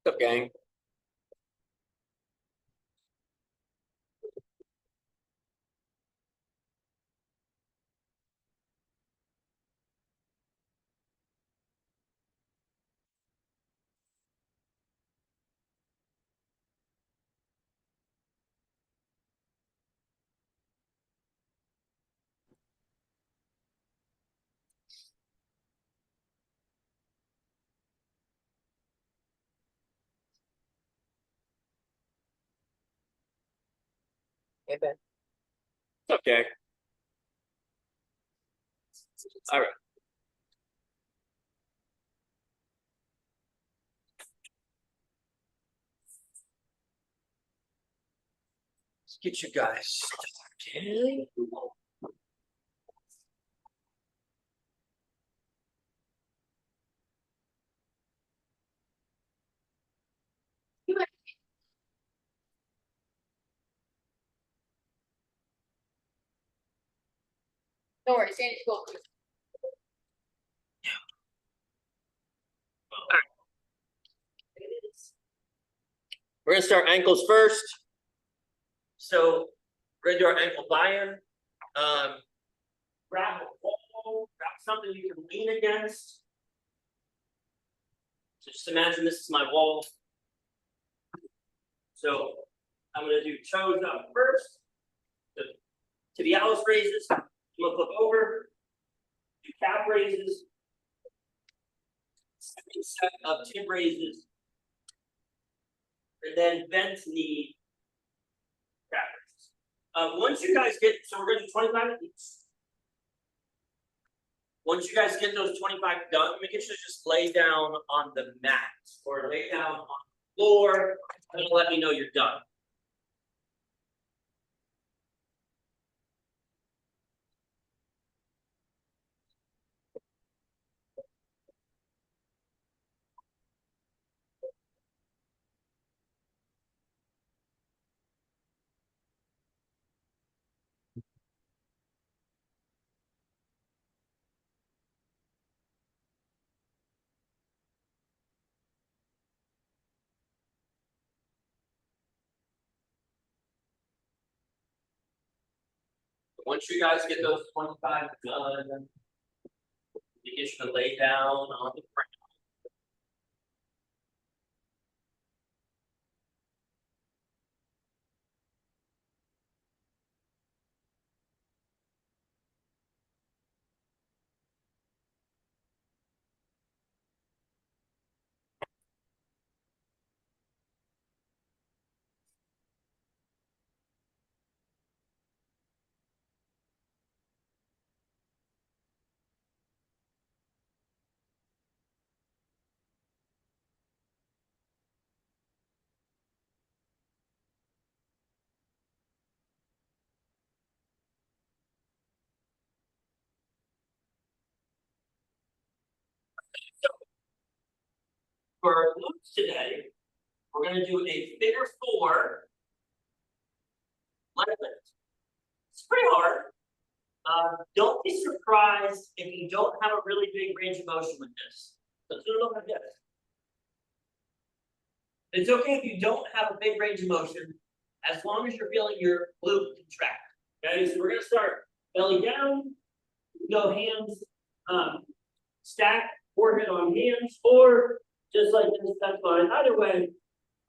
What's up, gang? Hey, Ben. What's up, gang? All right. Let's get you guys started. Don't worry, Sandy's cool. We're gonna start ankles first. So we're gonna do our ankle buy-in. Grab a wall, grab something you can lean against. So just imagine this is my wall. So I'm gonna do toes up first. To the Tibialis raises. I'm gonna flip over. Do calf raises. Second set of tib raises. And then bent knee calf raises. Once you guys get, so we're gonna do 25 of these. Once you guys get those 25 done, make sure to just lay down on the mat or lay down on the floor and let me know you're done. Once you guys get those 25 done, you get you to lay down on the ground. For our glutes today, we're going to do a figure 4 leg lift. It's pretty hard. Don't be surprised if you don't have a really big range of motion with this. Let's do it like this. It's okay if you don't have a big range of motion, as long as you're feeling your glute contract. Okay, so we're going to start belly down, go hands stack, forehead on hands, or just like this, that's fine. Either way,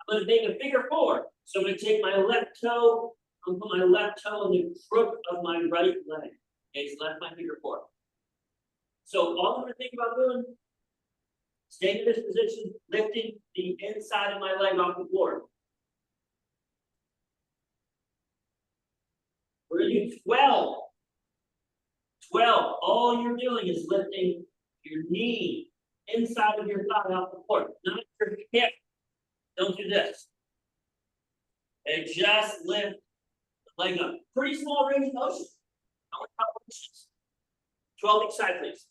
I'm going to make a figure 4. So I'm going to take my left toe, I'm going to put my left toe in the crook of my right leg. Okay, so that's my figure 4. So all I'm going to think about doing, staying in this position, lifting the inside of my leg off the floor. We're going to do 12. 12. All you're doing is lifting your knee inside of your thigh off the floor, not your hip. Don't do this. And just lift the leg up. Pretty small range of motion. How many combinations? 12 each side, please.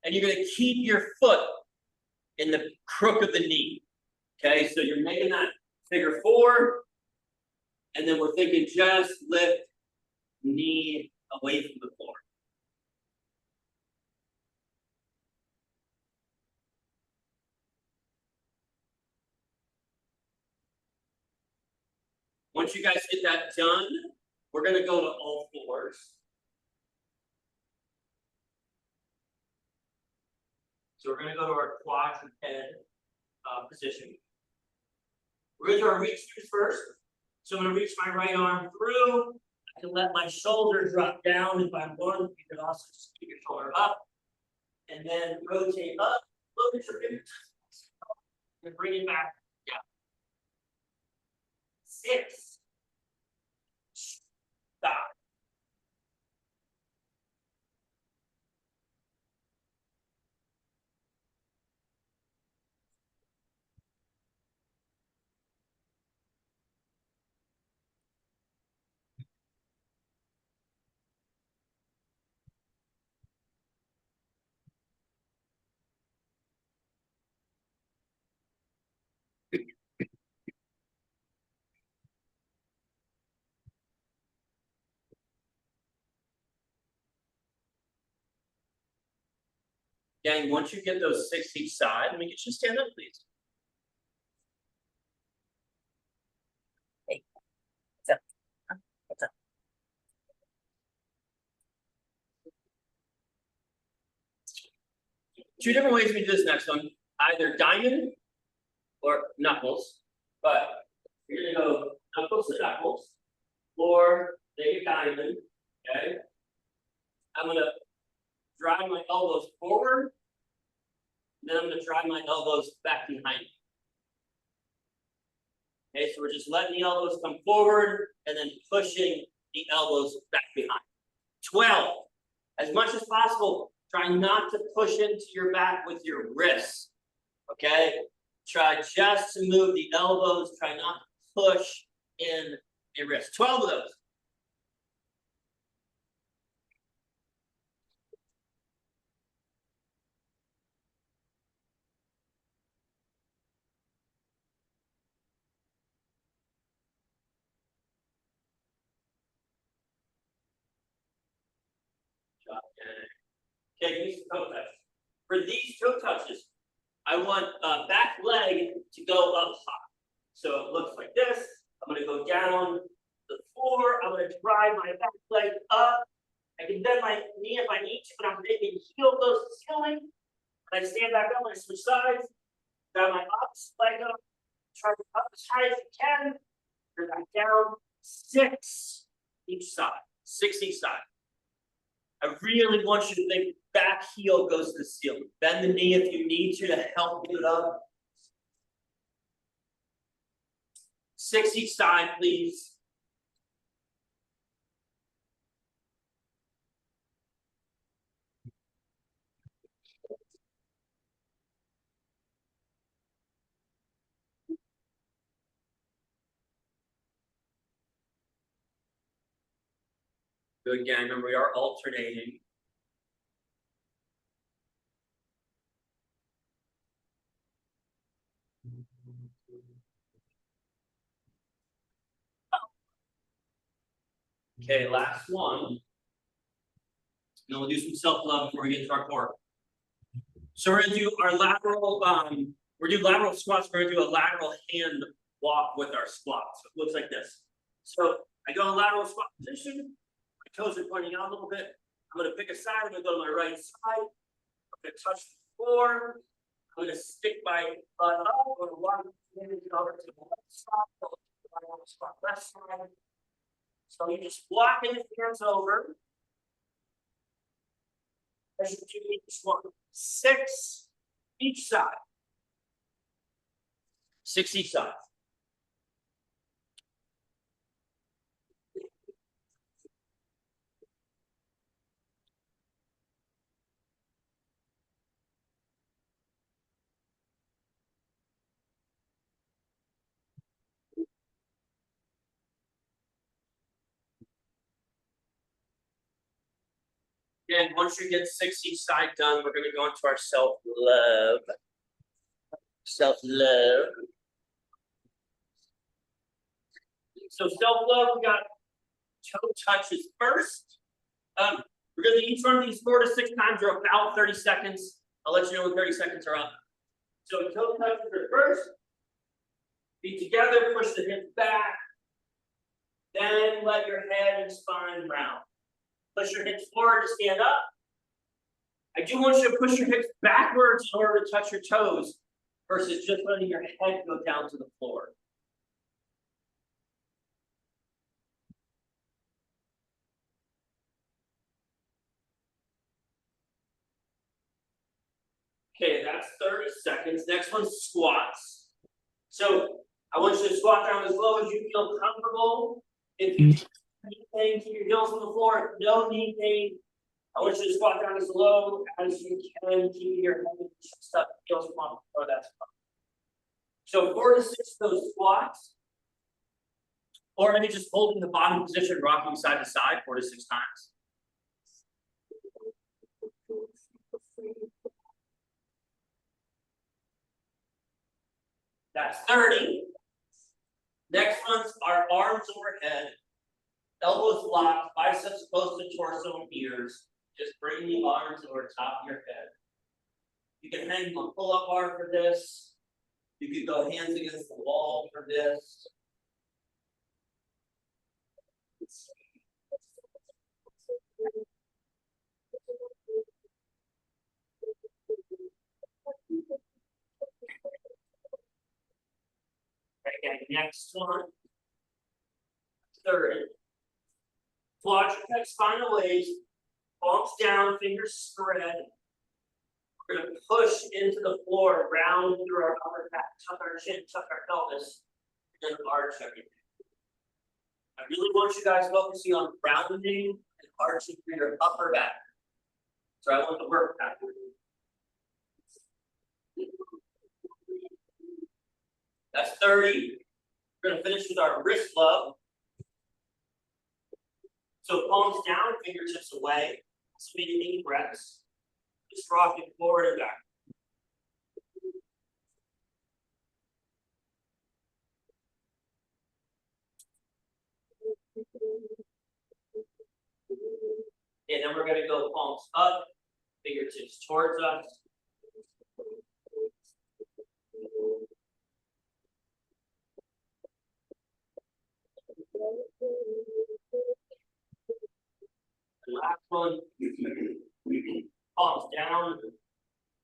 And you're going to keep your foot in the crook of the knee. Okay, so you're making that figure 4. And then we're thinking just lift knee away from the floor. Once you guys get that done, we're gonna go to all fours. So we're gonna go to our quadrant position. We're gonna do our reach throughs first. So I'm gonna reach my right arm through. I can let my shoulder drop down if I want. You can also just keep your shoulder up. And then rotate up, look at your fingertips. And bring it back down. 6. Stop. Gang, once you get those 6 each side, let me get you to stand up, please. Hey, what's up? What's up? Two different ways we do this next one, either diamond or knuckles, but you're gonna go knuckles to knuckles, or make a diamond, okay? I'm gonna drive my elbows forward, then I'm gonna drive my elbows back behind me. Okay, so we're just letting the elbows come forward and then pushing the elbows back behind. 12, as much as possible, try not to push into your back with your wrists, okay? Try just to move the elbows, try not to push in your wrists. 12 of those. Okay, use the toe touch. For these toe touches, I want back leg to go up high. So it looks like this. I'm gonna go down the floor. I'm gonna drive my back leg up. I can bend my knee if I need to, but I'm making heel goes to the ceiling. And I stand back up and I switch sides. Drive my opposite leg up. Try to up as high as you can. Bring back down. 6 each side. 6 each side. I really want you to think back heel goes to the ceiling. Bend the knee if you need to help build up. 6 each side, please. Good, again, remember we are alternating. Okay, last one. And then we'll do some self-love before we get to our core. So we're gonna do our lateral, we're gonna do lateral squats, we're gonna do a lateral hand walk with our squat. So it looks like this. So I go in lateral squat position, my toes are pointing out a little bit. I'm gonna pick a side, I'm gonna go to my right side, I'm gonna touch the floor, I'm gonna stick my butt up, I'm gonna walk over to the left side, go to the lateral squat left side. So you just walk in the hands over. As you do each one. 6 each side. 6 each side. And once you get 6 each side done, we're gonna go into our self-love. Self-love. So self-love, we got toe touches first. We're gonna do each one of these 4 to 6 times or about 30 seconds. I'll let you know when 30 seconds are up. So toe touches are first. Feet together, push the hips back. Then let your head and spine round. Push your hips forward to stand up. I do want you to push your hips backwards in order to touch your toes versus just letting your head go down to the floor. Okay, that's 30 seconds. Next one's squats. So I want you to squat down as low as you feel comfortable. If you need pain, keep your heels on the floor. If no knee pain, I want you to squat down as low as you can, keeping your head stuck, heels on the floor. That's fine. So 4 to 6 of those squats, or maybe just holding the bottom position, rocking side to side 4 to 6 times. That's 30. Next ones are arms overhead, elbows locked, biceps close to torso and ears. Just bring the arms over top of your head. You can hang on pull-up bar for this. You could go hands against the wall for this. Okay, next one. 30. Quadruped spinal waves, palms down, fingers spread. We're going to push into the floor, round through our upper back, tuck our chin, tuck our pelvis, and then arch everything. I really want you guys focusing on rounding and arching through your upper back. So I want to work backward. That's 30. We're going to finish with our wrist love. So palms down, fingertips away. Sweet deep breaths. Just rocking forward and back. And then we're going to go palms up, fingertips towards us. The last one, palms down,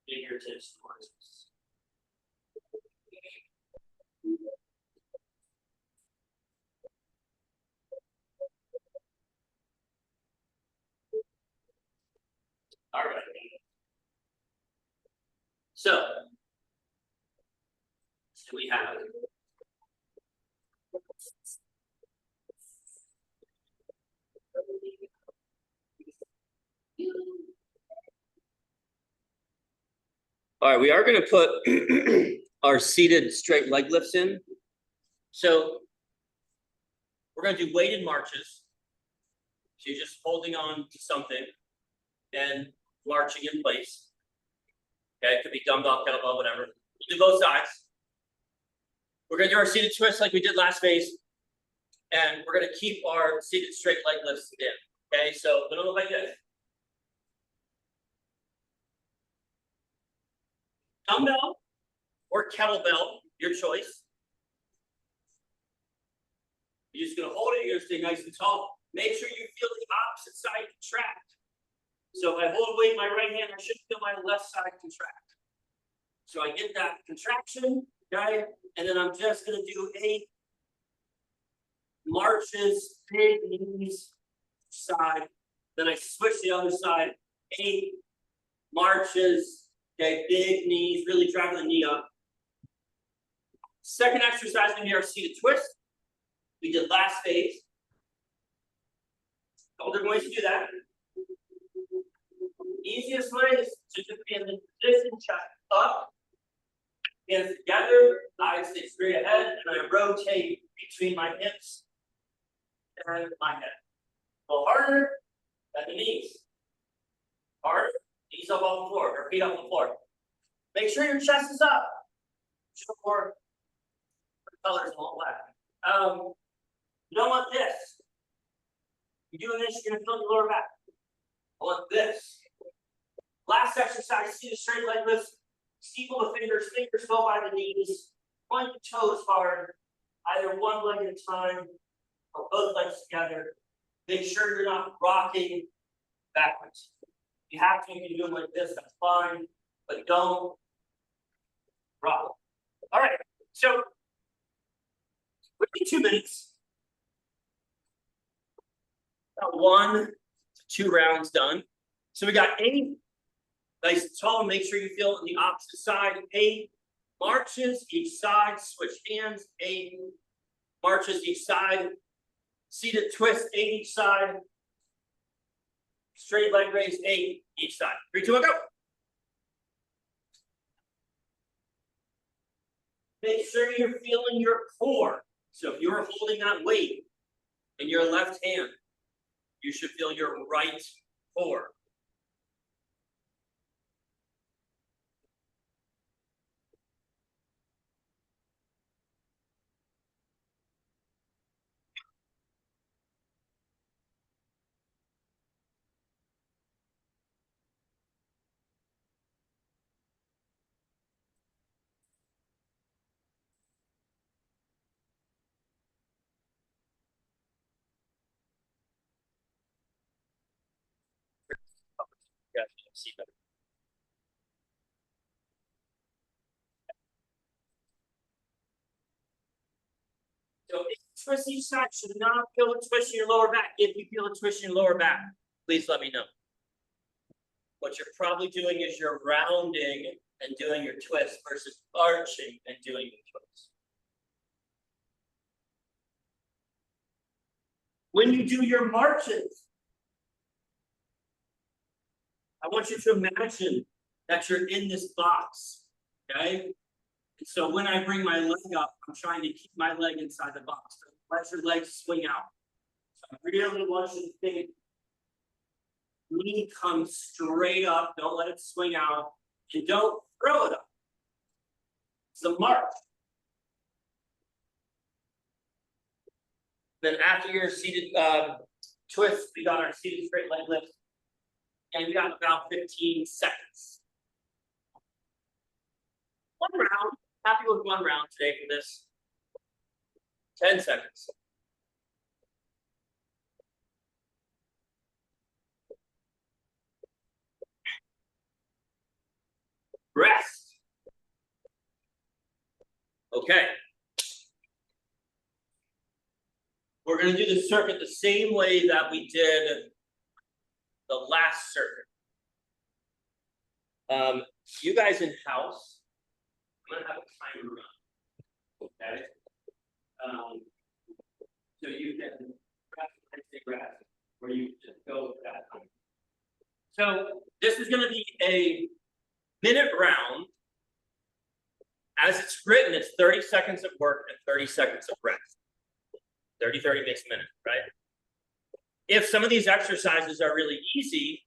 fingertips towards us. All right. So we have all right, we are going to put our seated straight leg lifts in. So we're going to do weighted marches. So you're just holding on to something and marching in place. Okay, it could be dumbbell, kettlebell, whatever. We'll do both sides. We're going to do our seated twists like we did last phase. And we're going to keep our seated straight leg lifts in. Okay, so it'll look like this. Dumbbell or kettlebell, your choice. You're just going to hold it. You're going to stay nice and tall. Make sure you feel the opposite side contract. So if I hold weight in my right hand, I should feel my left side contract. So I get that contraction, okay? And then I'm just going to do 8 marches, big knees, side. Then I switch the other side, 8 marches, okay, big knees, really driving the knee up. Second exercise is going to be our seated twist. We did last phase. Couple different ways to do that. Easiest way is to just be in the position, chest up, hands together, eyes stay straight ahead, and I rotate between my hips and my head. A little harder at the knees. Harder, knees up off the floor, or feet off the floor. Make sure your chest is up. Show more colors won't laugh. You don't want this. You're doing this, you're gonna feel the lower back. I want this. Last exercise, see the straight leg lifts. Steeple the fingers go by the knees. Point the toes hard. Either one leg at a time or both legs together. Make sure you're not rocking backwards. If you have to, you can do it like this, that's fine, but don't rock. All right, so we're in 2 minutes. About 1 to 2 rounds done. So we got 8 nice and tall. Make sure you feel on the opposite side. 8 marches each side. Switch hands. 8 marches each side. Seated twist 8 each side. Straight leg raise 8 each side. 3, 2, 1, go. Make sure you're feeling your core. So if you're holding that weight in your left hand, you should feel your right core. Yeah, see better. So if you twist each side, should not feel a twist in your lower back. If you feel a twist in your lower back, please let me know. What you're probably doing is you're rounding and doing your twist versus arching and doing your twist. When you do your marches, I want you to imagine that you're in this box, okay? And so when I bring my leg up, I'm trying to keep my leg inside the box. So let your legs swing out. So I really want you to think, knee comes straight up, don't let it swing out, and don't throw it up. It's a march. Then after your seated twist, we got our seated straight leg lift. And we got about 15 seconds. 1 round. Happy with 1 round today for this. 10 seconds. Rest. Okay. We're going to do the circuit the same way that we did the last circuit. You guys in house, I'm going to have a timer run. Okay. So you can rest, or you can just go with that time. So this is going to be a minute round. As it's written, it's 30 seconds of work and 30 seconds of rest. 30 makes a minute, right? If some of these exercises are really easy,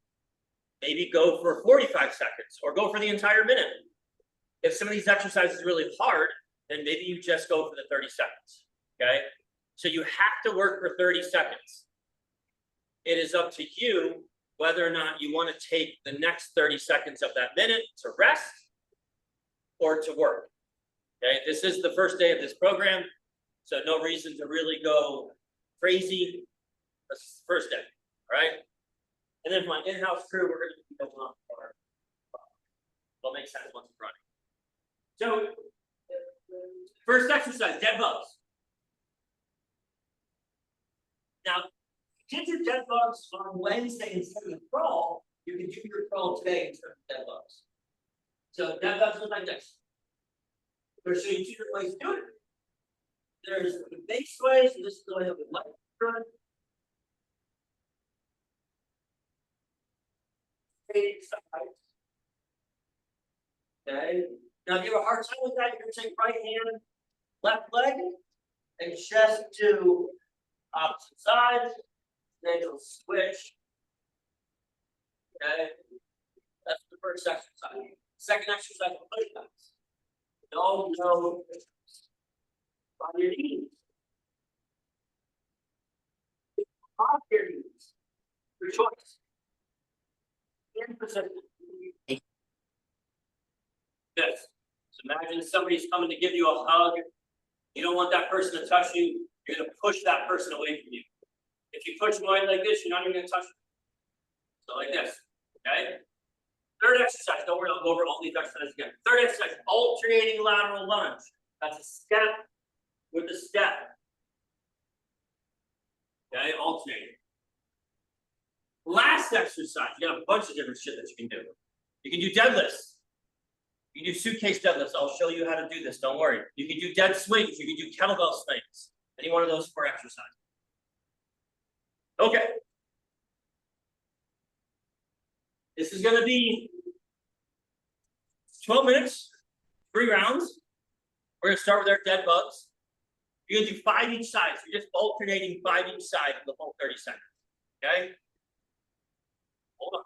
maybe go for 45 seconds or go for the entire minute. If some of these exercises are really hard, then maybe you just go for the 30 seconds, okay? So you have to work for 30 seconds. It is up to you whether or not you want to take the next 30 seconds of that minute to rest or to work, okay? This is the first day of this program, so no reason to really go crazy. This is the first day, all right? And then my in-house crew, we're going to be going on for it'll make sense once it's running. So, first exercise, dead bugs. Now, if you did your dead bugs on Wednesday instead of the crawl, you can do your crawl today instead of dead bugs. So, dead bugs look like this. We're going to show you 2 different ways to do it. There's the base way, so this is the way that we like to run. Okay. Now, if you have a hard time with that, you're going to take right hand, left leg, and chest to opposite sides. Then you'll switch. Okay. That's the first exercise. Second exercise, push ups. Don't go on your knees. Off your knees. Your choice. In position. This. So imagine somebody's coming to give you a hug. You don't want that person to touch you. you're gonna push that person away from you. If you push them away like this, you're not even gonna touch them. So like this, okay? Third exercise, don't worry, I'll go over all these exercises again. Third exercise, alternating lateral lunge. That's a step with a step. Okay, alternating. Last exercise, you got a bunch of different shit that you can do. You can do deadlifts. You can do suitcase deadlifts. I'll show you how to do this, don't worry. You can do dead swings, you can do kettlebell swings. Any one of those 4 exercises. Okay. This is gonna be 12 minutes, 3 rounds. We're gonna start with our dead bugs. You're gonna do 5 each side. So you're just alternating 5 each side for the whole 30 seconds. Okay? Hold on.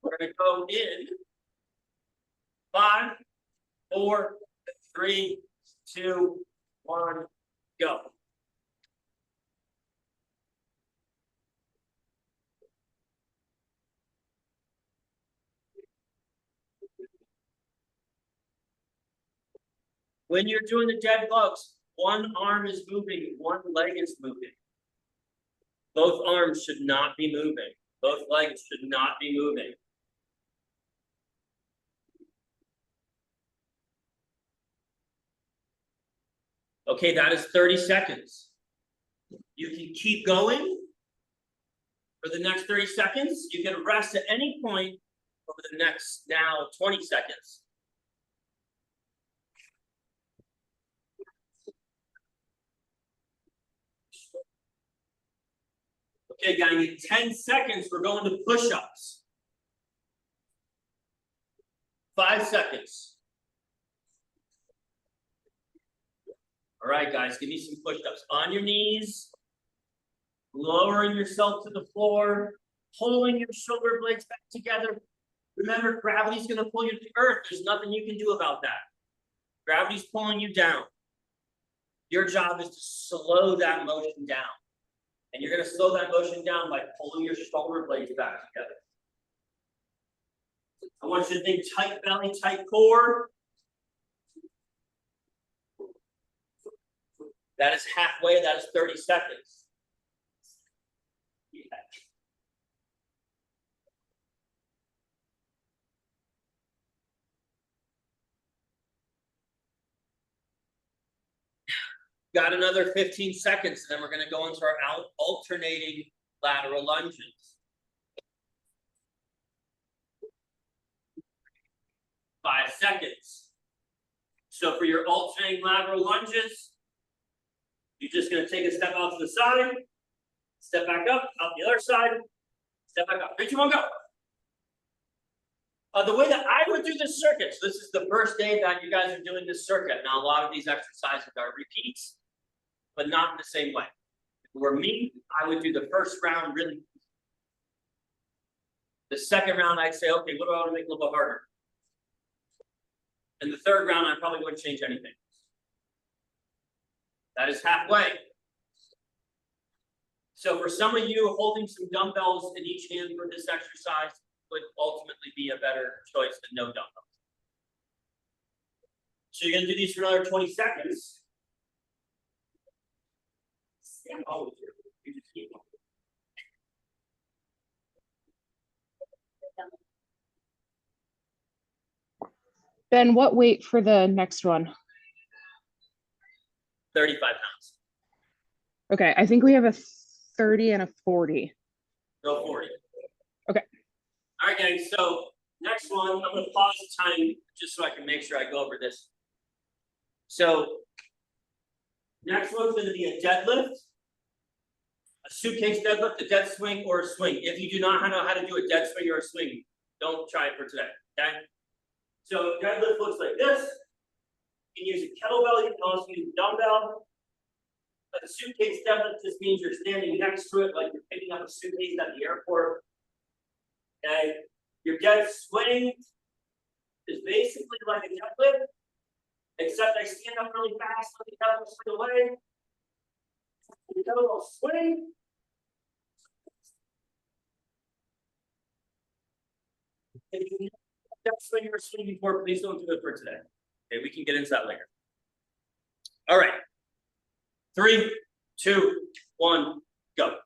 We're gonna go in 5, 4, 3, 2, 1, go. When you're doing the dead bugs, one arm is moving, one leg is moving. Both arms should not be moving. Both legs should not be moving. Okay, that is 30 seconds. You can keep going for the next 30 seconds. You can rest at any point over the next now 20 seconds. Okay, guys, in 10 seconds, we're going to push-ups. 5 seconds. All right, guys, give me some push-ups. On your knees, lowering yourself to the floor, pulling your shoulder blades back together. Remember, gravity's gonna pull you to the earth. There's nothing you can do about that. Gravity's pulling you down. Your job is to slow that motion down. And you're gonna slow that motion down by pulling your shoulder blades back together. I want you to think tight belly, tight core. That is halfway, that is 30 seconds. Yeah. Got another 15 seconds, and then we're gonna go into our alternating lateral lunges. 5 seconds. So for your alternating lateral lunges, you're just gonna take a step out to the side, step back up, out the other side, step back up. 3, 2, 1, go. The way that I would do this circuit, so this is the first day that you guys are doing this circuit. Now, a lot of these exercises are repeats, but not in the same way. If it were me, I would do the first round really. The second round, I'd say, okay, what do I want to make a little bit harder? And the third round, I probably wouldn't change anything. That is halfway. So for some of you, holding some dumbbells in each hand for this exercise would ultimately be a better choice than no dumbbells. So you're gonna do these for another 20 seconds. Oh, you just keep going. Ben, what weight for the next one? 35 pounds. Okay, I think we have a 30 and a 40. Go 40. Okay. All right, gang. So next one, I'm gonna pause the time just so I can make sure I go over this. So next one's gonna be a deadlift, a suitcase deadlift, a dead swing, or a swing. If you do not know how to do a dead swing or a swing, don't try it for today. Okay. So deadlift looks like this. You can use a kettlebell, you can also use a dumbbell. A suitcase deadlift just means you're standing next to it like you're picking up a suitcase at the airport. Okay, your dead swing is basically like a deadlift, except I stand up really fast, let the kettlebell swing away. The kettlebell swing. If you dead swing or swing before, please don't do it for today. Okay, we can get into that later. All right. 3, 2, 1, go.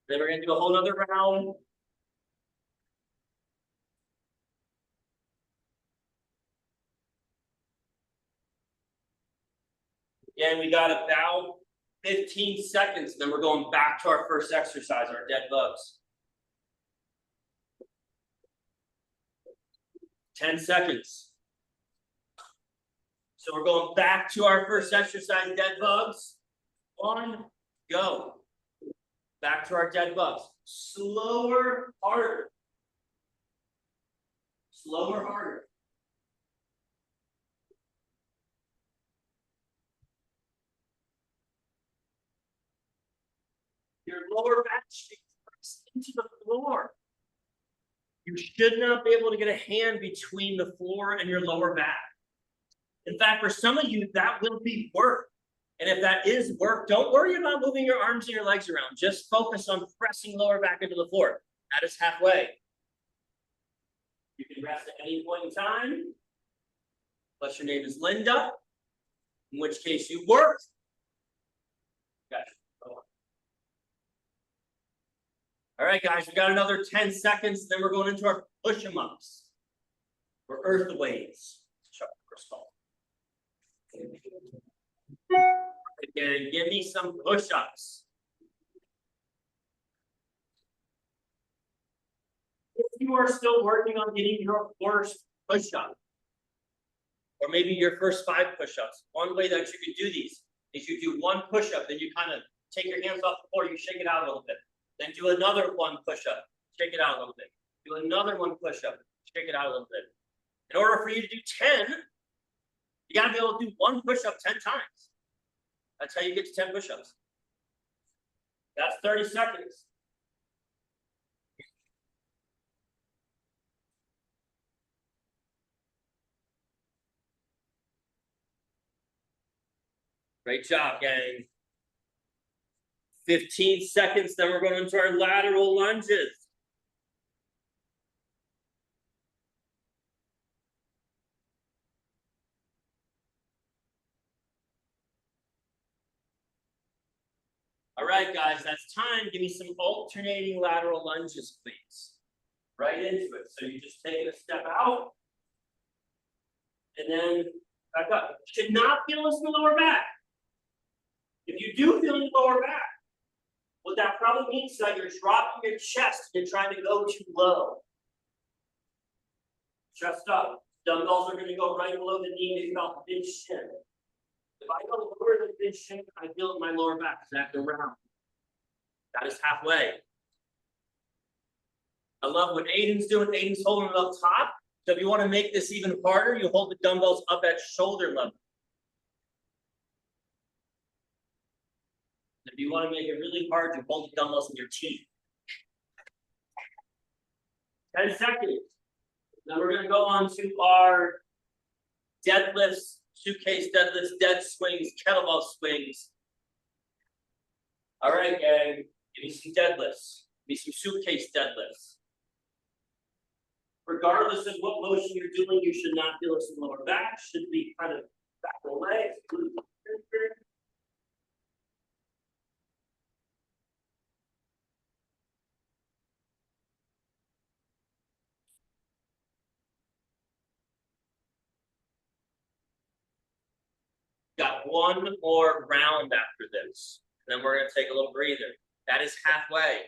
Then we're gonna do a whole nother round. And we got about 15 seconds, then we're going back to our first exercise, our dead bugs. 10 seconds. So we're going back to our first exercise, dead bugs. 1, go. Back to our dead bugs. Slower, harder. Slower, harder. Your lower back should press into the floor. You should not be able to get a hand between the floor and your lower back. In fact, for some of you, that will be work. And if that is work, don't worry about moving your arms and your legs around. Just focus on pressing lower back into the floor. That is halfway. You can rest at any point in time. Unless your name is Linda, in which case you work. Gotcha. All right, guys, we got another 10 seconds, then we're going into our push-em-ups. Or earth weights. Again, give me some push-ups. If you are still working on getting your first push-up, or maybe your first 5 push-ups, one way that you can do these is you do 1 push-up, then you kind of take your hands off the floor, you shake it out a little bit. Then do another 1 push-up, shake it out a little bit. Do another 1 push-up, shake it out a little bit. In order for you to do 10, you gotta be able to do 1 push-up 10 times. That's how you get to 10 push-ups. That's 30 seconds. Great job, gang. 15 seconds, then we're going into our lateral lunges. All right, guys, that's time. Give me some alternating lateral lunges, please. Right into it. So you just take a step out. And then back up. Should not feel this in the lower back. If you do feel in the lower back, what that probably means is that you're dropping your chest and trying to go too low. Chest up. Dumbbells are going to go right below the knee to feel the mid shin. If I go lower than mid shin, I feel it in my lower back because I have to round. That is halfway. I love what Aiden's doing. Aiden's holding it up top. So if you want to make this even harder, you hold the dumbbells up at shoulder level. If you want to make it really hard, you hold the dumbbells in your teeth. 10 seconds. Then we're going to go on to our deadlifts, suitcase deadlifts, dead swings, kettlebell swings. All right, gang. Give me some deadlifts. Give me some suitcase deadlifts. Regardless of what motion you're doing, you should not feel this in the lower back. Should be kind of back the legs. Got 1 more round after this. Then we're going to take a little breather. That is halfway.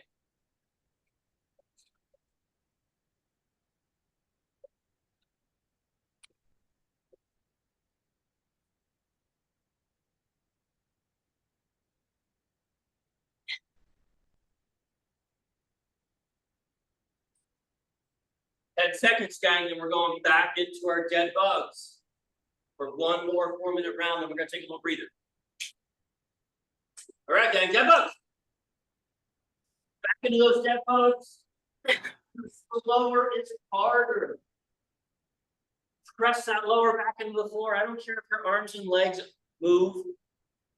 10 seconds, gang, and we're going back into our dead bugs for one more 4-minute round, and we're gonna take a little breather. All right, gang, dead bugs. Back into those dead bugs. The lower, it's harder. Press that lower back into the floor. I don't care if your arms and legs move.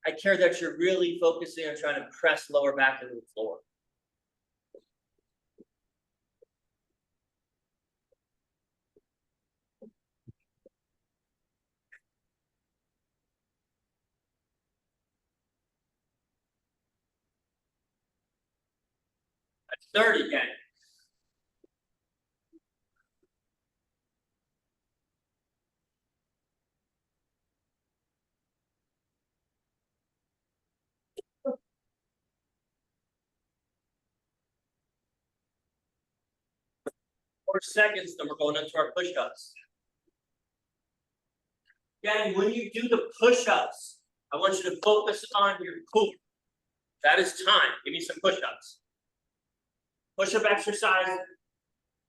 I care that you're really focusing on trying to press lower back into the floor. That's 30, gang. Four seconds, then we're going into our push-ups. Gang, when you do the push-ups, I want you to focus on your core. That is time. Give me some push-ups. Push-up exercise,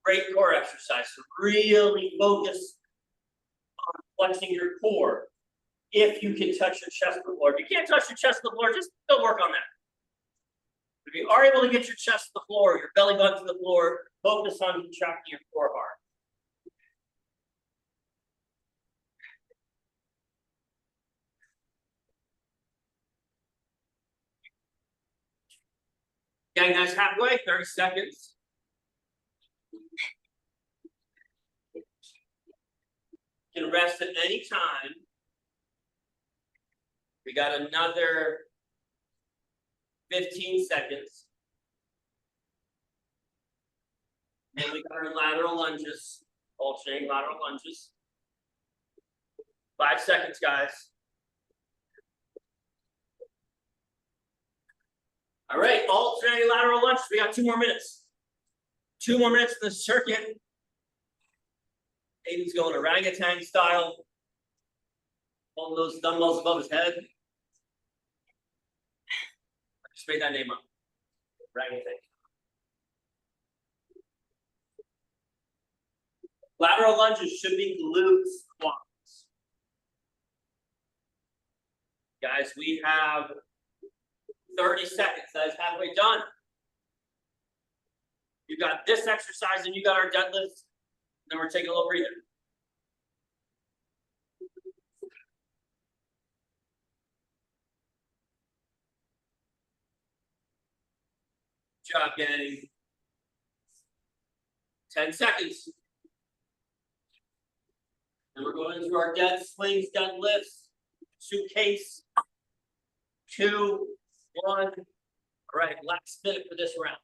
great core exercise. So really focus on flexing your core. If you can touch your chest to the floor. If you can't touch your chest to the floor, just go work on that. If you are able to get your chest to the floor, your belly button to the floor, focus on contracting your core hard. Gang, that's halfway, 30 seconds. You can rest at any time. We got another 15 seconds. And we got our lateral lunges, alternating lateral lunges. 5 seconds, guys. All right, alternating lateral lunges. We got 2 more minutes. 2 more minutes in the circuit. Aiden's going orangutan style. Holding those dumbbells above his head. I just made that name up. Orangutan. Lateral lunges should be glute squats. Guys, we have 30 seconds. That is halfway done. You got this exercise and you got our deadlifts. Then we're taking a little breather. Good job, gang. 10 seconds. And we're going into our dead swings, deadlifts, suitcase. 2, 1. All right, last minute for this round.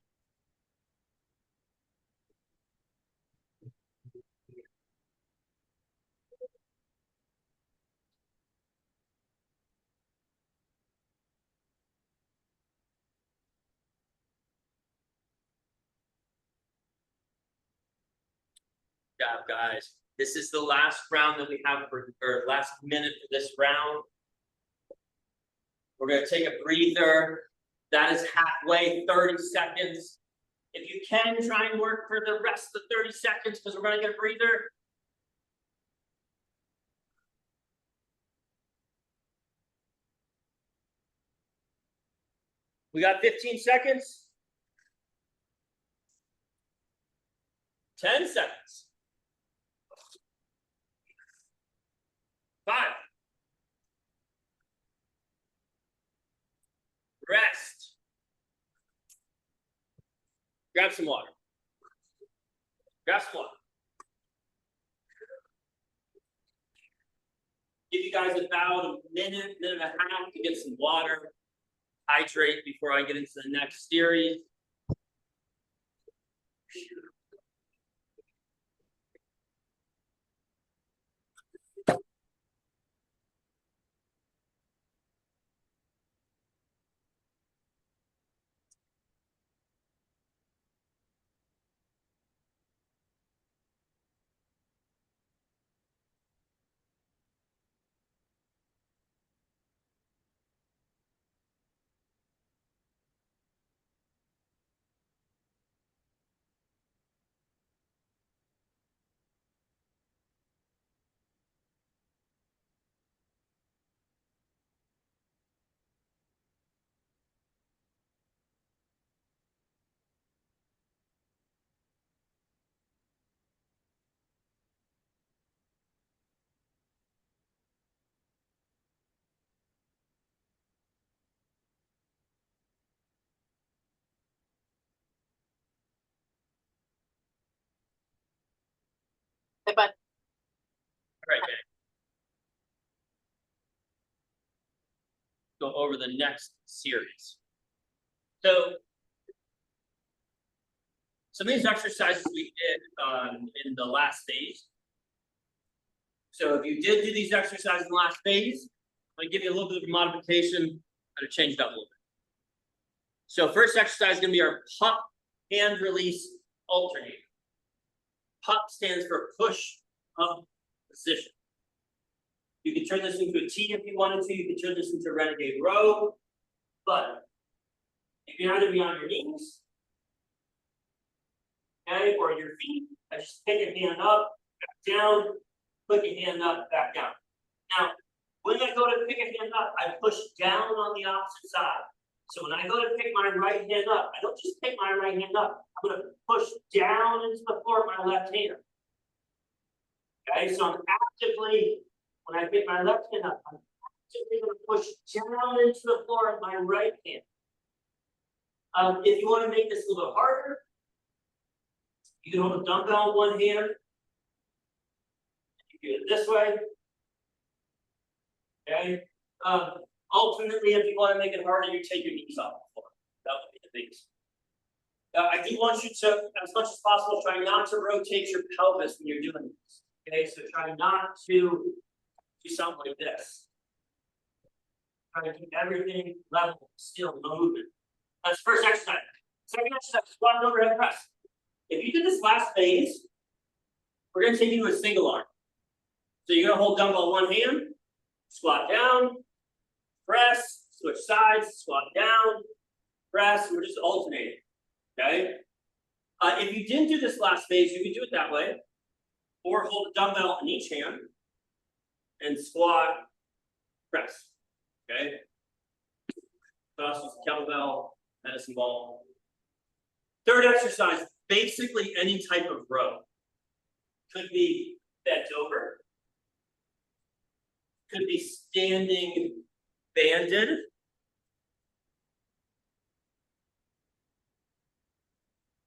Good job, guys. This is the last round that we have for, or last minute for this round. We're gonna take a breather. That is halfway, 30 seconds. If you can, try and work for the rest of the 30 seconds because we're gonna get a breather. We got 15 seconds. 10 seconds. 5. Rest. Grab some water. Grab some water. Give you guys about a minute, minute and a half to get some water. Hydrate before I get into the next series. Hey, bud. All right, gang. Go over the next series. So some of these exercises we did in the last phase. So if you did do these exercises in the last phase, I'm gonna give you a little bit of a modification, I'm gonna change it up a little bit. So first exercise is gonna be our pup hand release alternator. PUP stands for push up position. You can turn this into a T if you wanted to. You can turn this into a renegade row. But you can either be on your knees, okay, or your feet. I just pick your hand up, back down, put your hand up, back down. Now, when I go to pick a hand up, I push down on the opposite side. So when I go to pick my right hand up, I don't just pick my right hand up. I'm going to push down into the floor with my left hand. Okay, so I'm actively, when I pick my left hand up, I'm actively going to push down into the floor with my right hand. If you want to make this a little harder, you can hold a dumbbell in one hand. You do it this way. Okay. Alternately, if you want to make it harder, you take your knees off the floor. That would be the biggest. I do want you to, as much as possible, try not to rotate your pelvis when you're doing this. Okay, so try not to do something like this. Try to keep everything level, still, no movement. That's the first exercise. Second exercise, squat and overhead press. If you did this last phase, we're going to take you to a single arm. So you're going to hold dumbbell in one hand, squat down, press, switch sides, squat down, press. We're just alternating. Okay. If you didn't do this last phase, you can do it that way, or hold a dumbbell in each hand and squat, press. Okay. Plus kettlebell, medicine ball. Third exercise, basically any type of row. Could be bent over. Could be standing banded.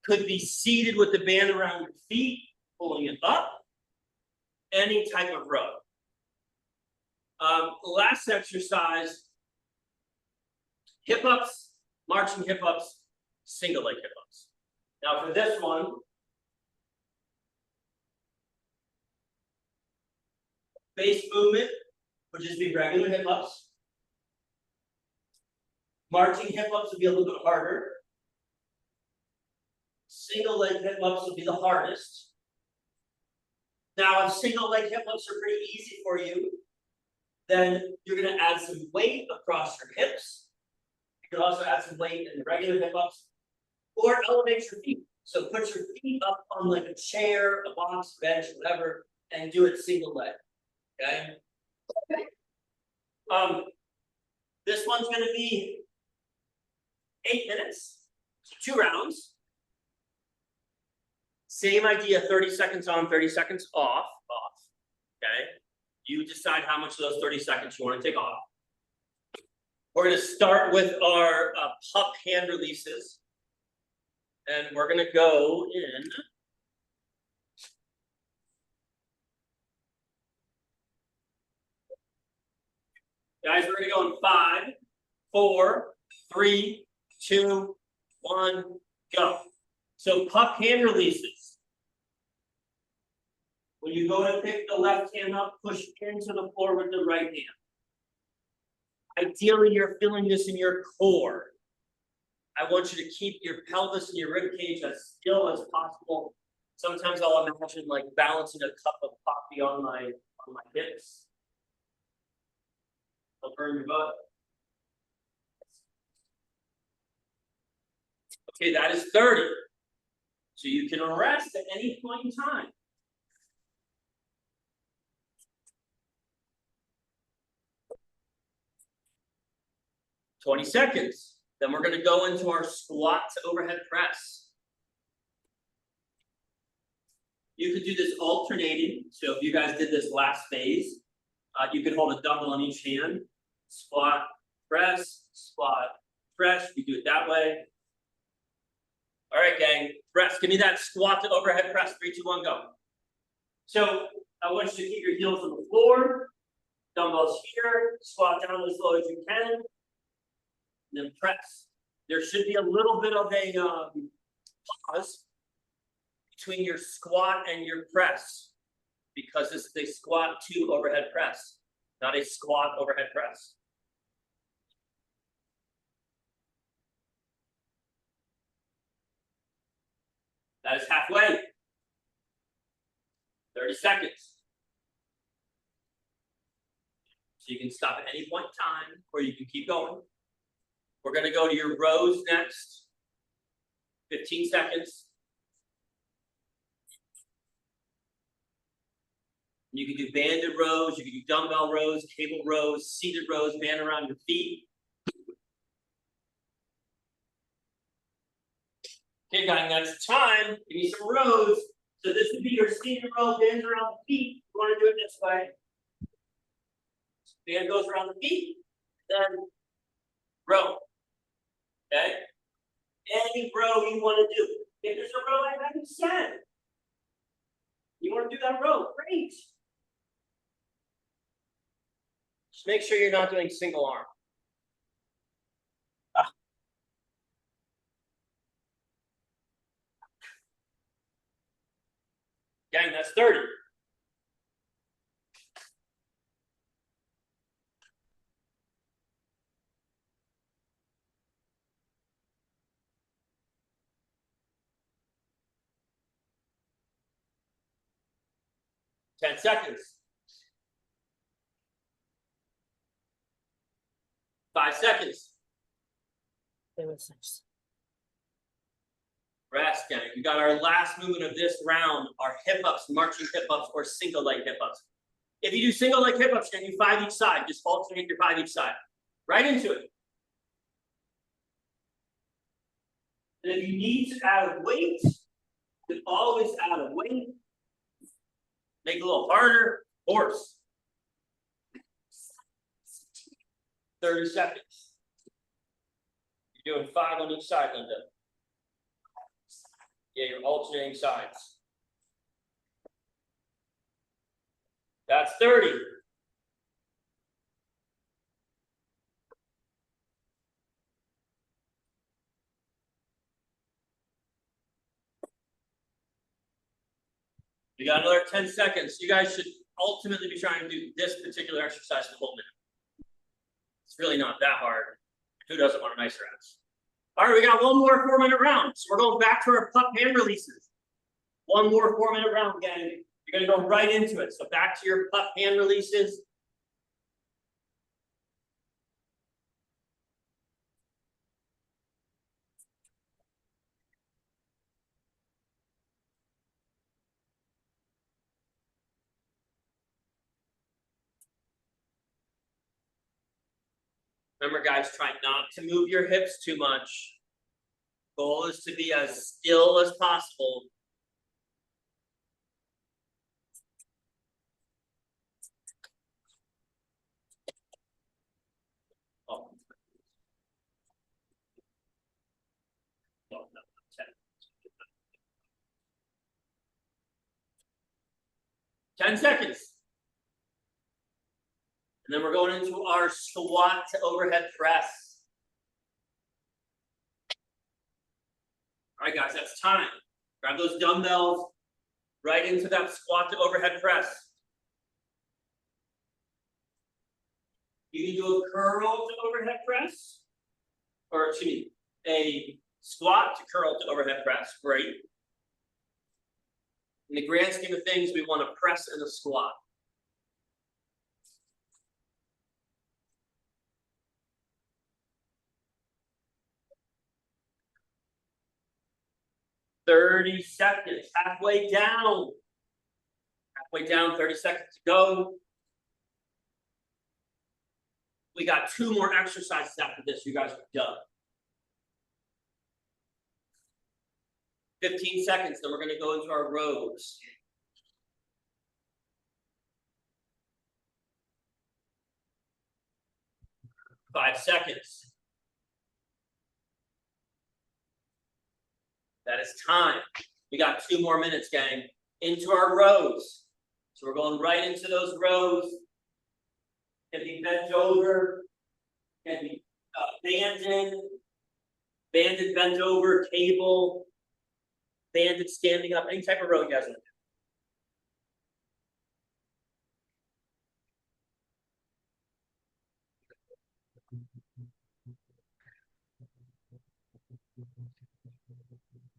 Could be seated with the band around your feet, pulling it up. Any type of row. Last exercise, hip ups, marching hip ups, single leg hip ups. Now for this one, base movement would just be regular hip ups. Marching hip ups would be a little bit harder. Single leg hip ups would be the hardest. Now, if single leg hip ups are pretty easy for you, then you're going to add some weight across your hips. You can also add some weight in the regular hip ups, or elevate your feet. So put your feet up on like a chair, a box, bench, whatever, and do it single leg. Okay. This one's going to be 8 minutes, so 2 rounds. Same idea, 30 seconds on, 30 seconds off, okay? You decide how much of those 30 seconds you want to take off. We're going to start with our pup hand releases. And we're going to go in. Guys, we're going to go in 5, 4, 3, 2, 1, go. So pup hand releases. When you go to pick the left hand up, push into the floor with the right hand. Ideally, you're feeling this in your core. I want you to keep your pelvis and your rib cage as still as possible. Sometimes I'll imagine like balancing a cup of coffee on my hips. I'll burn your butt. Okay, that is 30. So you can rest at any point in time. $20. Then we're going to go into our squat to overhead press. You could do this alternating. So if you guys did this last phase, you could hold a dumbbell in each hand, squat, press, you do it that way. All right, gang, press. Give me that squat to overhead press. 3, 2, 1, go. So I want you to keep your heels on the floor, dumbbells here, squat down as low as you can. And then press. There should be a little bit of a pause between your squat and your press, because this is a squat to overhead press, not a squat overhead press. That is halfway. 30 seconds. So you can stop at any point in time, or you can keep going. We're going to go to your rows next. 15 seconds. You can do banded rows, you can do dumbbell rows, cable rows, seated rows, band around your feet. Okay, guys, that's time. Give me some rows. So this would be your seated row, bands around the feet. You want to do it this way. Band goes around the feet, then row. Okay? Any row you want to do. If there's a row I haven't said, you want to do that row, great. Just make sure you're not doing single arm. Gang, that's 30. Ten seconds. 5 seconds. Rest, gang. We got our last movement of this round, our hip ups, marching hip ups, or single leg hip ups. If you do single leg hip ups, gang, you 5 each side. Just alternate your 5 each side. Right into it. And if you need to add weight, you can always add a weight. Make it a little harder. Horse. 30 seconds. You're doing 5 on each side, Linda. Yeah, you're alternating sides. That's 30. You got another 10 seconds. You guys should ultimately be trying to do this particular exercise the whole minute. It's really not that hard. Who doesn't want a nice rest? All right, we got one more 4-minute round. So we're going back to our pup hand releases. One more 4-minute round, gang. You're gonna go right into it. So back to your pup hand releases. Remember, guys, try not to move your hips too much. Goal is to be as still as possible. Oh. Oh, no, 10 seconds. And then we're going into our squat to overhead press. All right, guys, that's time. Grab those dumbbells right into that squat to overhead press. You can do a curl to overhead press, or excuse me, a squat to curl to overhead press. Great. In the grand scheme of things, we want to press in a squat. $30 seconds, halfway down. Halfway down, 30 seconds to go. We got 2 more exercises after this. You guys are done. 15 seconds, then we're going to go into our rows. Five seconds. That is time. We got 2 more minutes, gang. Into our rows. So we're going right into those rows. Can be bent over, can be banded, bent over, cable, banded standing up, any type of row you guys want to do.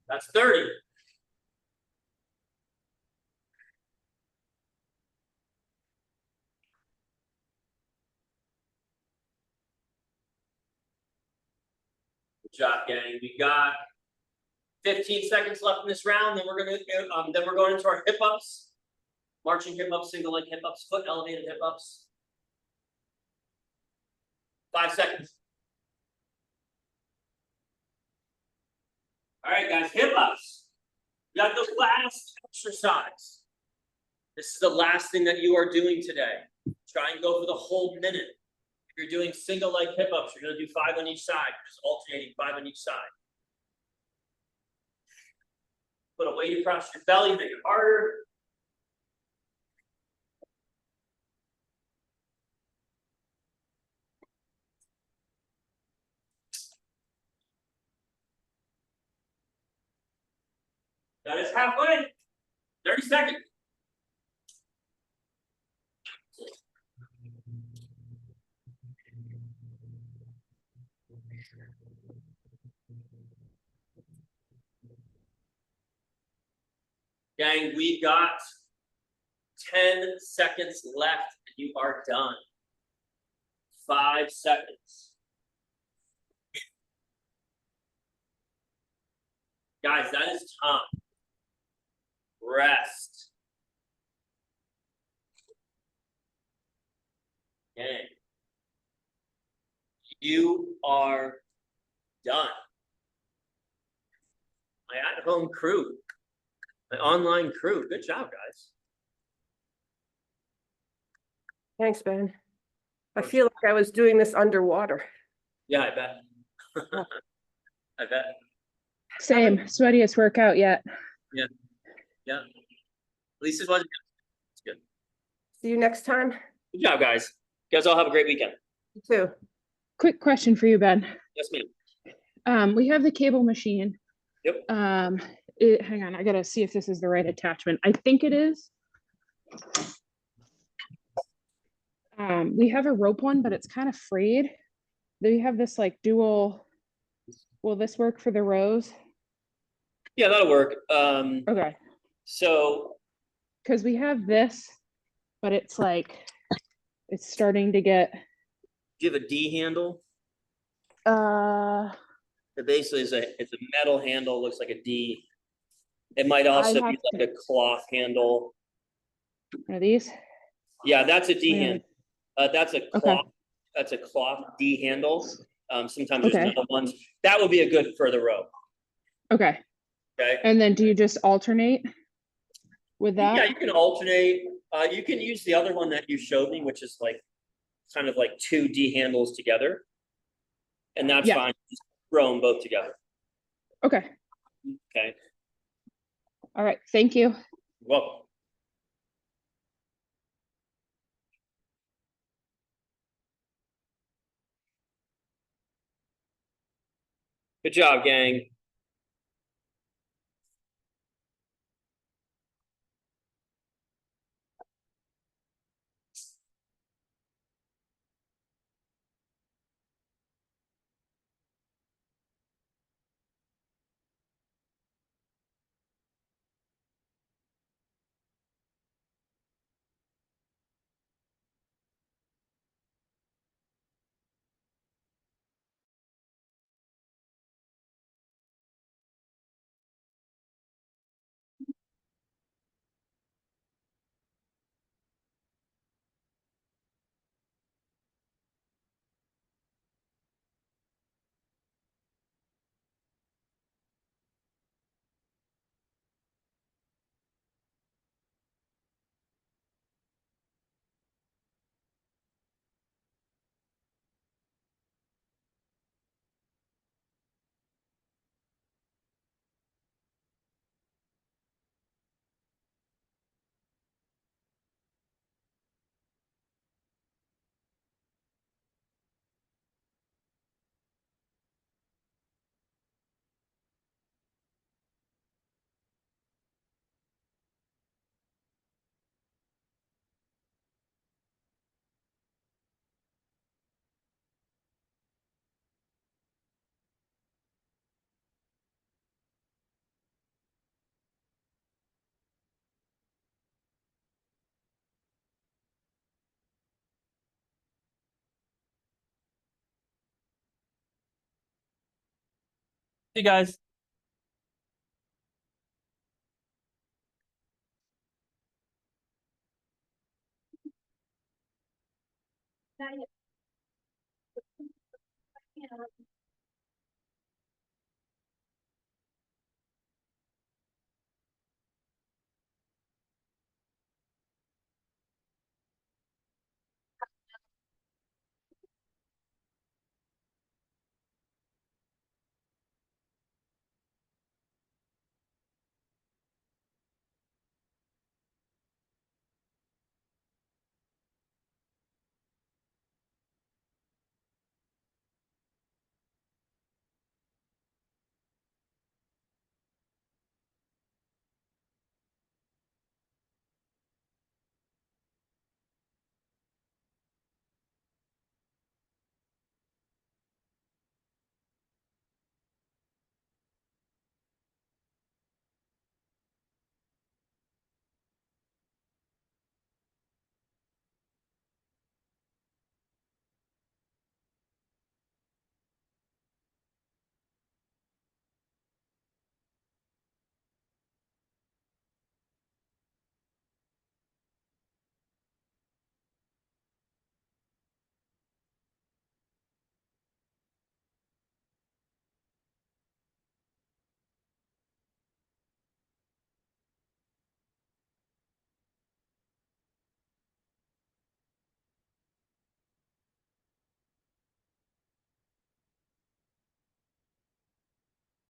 That's 30. Good job, gang. We got 15 seconds left in this round. Then we're going into our hip ups, marching hip ups, single leg hip ups, foot elevated hip ups. 5 seconds. All right, guys, hip ups. You got the last exercise. This is the last thing that you are doing today. Try and go for the whole minute. If you're doing single leg hip ups, you're going to do 5 on each side. You're just alternating 5 on each side. Put a weight across your belly, make it harder. That is halfway. 30 seconds. Gang, we got 10 seconds left and you are done. 5 seconds. Guys, that is time. Rest. Gang. You are done. My at-home crew. My online crew. Good job, guys. Thanks, Ben. I feel like I was doing this underwater. Yeah, I bet. I bet. Same, sweatiest workout yet. Yeah. Lisa's was it's good. See you next time. Good job, guys. You guys all have a great weekend. You too. Quick question for you, Ben. Yes, ma'am. We have the cable machine. Yep. Hang on, I gotta see if this is the right attachment. I think it is. We have a rope one, but it's kind of frayed. They have this like dual. Will this work for the rows? Yeah, that'll work. Okay, So because we have this, but it's like it's starting to get. do you have a D handle? It It basically is it's a metal handle, looks like a D. It might also have be like a cloth handle. One of these. Yeah, that's a D Yeah. handle. That's a cloth. That's a cloth D handle. Sometimes there's Okay. metal ones. That would be a good for the row. Okay, Okay. and then do you just alternate with that? Yeah, you can alternate. You can use the other one that you showed me, which is like kind of like 2 D handles together. And that's Yeah. fine. Just throw them both together. Okay, Okay. all right, thank you. Well. Good job, gang. See you guys.